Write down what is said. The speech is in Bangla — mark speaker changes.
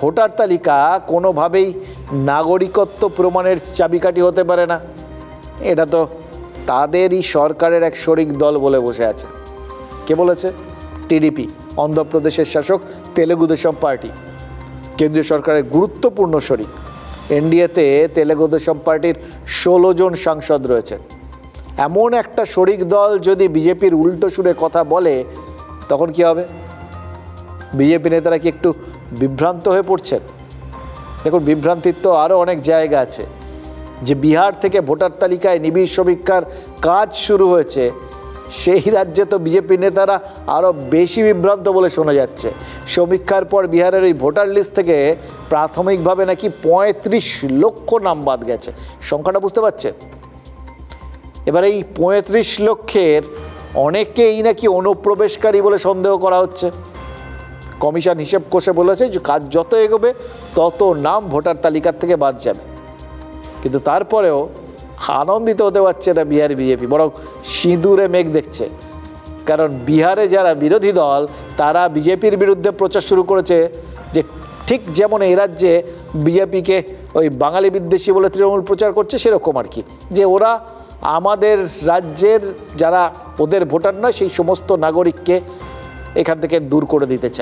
Speaker 1: ভোটার তালিকা কোনোভাবেই নাগরিকত্ব প্রমাণের চাবিকাঠি হতে পারে না। এটা তো তাদেরই সরকারের এক শরিক দল বলে বসে আছে। কে বলেছে? টিডিপি, অন্ধ্রপ্রদেশের শাসক তেলেগু দেশম পার্টি, কেন্দ্রীয় সরকারের গুরুত্বপূর্ণ শরিক। এনডিএতে তেলেগু দেশম পার্টির 16 জন সাংসদ রয়েছে। এমন একটা শরিক দল যদি বিজেপির উল্টো সুরে কথা বলে তখন কি হবে? বিজেপি নেতারা কি একটু বিভ্রান্ত হয়ে পড়ছেন? দেখুন, বিভ্রান্তির তো আরও অনেক জায়গা আছে। যে বিহার থেকে ভোটার তালিকায় নিবিড় সমীক্ষার কাজ শুরু হয়েছে, সেই রাজ্যে তো বিজেপি নেতারা আরও বেশি বিভ্রান্ত বলে শোনা যাচ্ছে। সমীক্ষার পর বিহারের ওই ভোটার লিস্ট থেকে প্রাথমিকভাবে নাকি 35 লক্ষ নাম বাদ গেছে। সংখ্যাটা বুঝতে পারছেন? এবার এই 35 লক্ষের অনেকেই নাকি অনুপ্রবেশকারী বলে সন্দেহ করা হচ্ছে। কমিশন হিসেব কষে বলেছে যে কাজ যত এগোবে তত নাম ভোটার তালিকার থেকে বাদ যাবে। কিন্তু তারপরেও আনন্দিত হতে পারছে না বিহারি বিজেপি, বরং সিঁদুরে মেঘ দেখছে। কারণ বিহারে যারা বিরোধী দল তারা বিজেপির বিরুদ্ধে প্রচার শুরু করেছে যে ঠিক যেমন এই রাজ্যে বিজেপিকে ওই বাঙালি বিদ্বেষী বলে তৃণমূল প্রচার করছে, সেরকম আর কি, যে ওরা আমাদের রাজ্যের যারা ওদের ভোটার নয় সেই সমস্ত নাগরিককে এখান থেকে দূর করে দিতে চায়।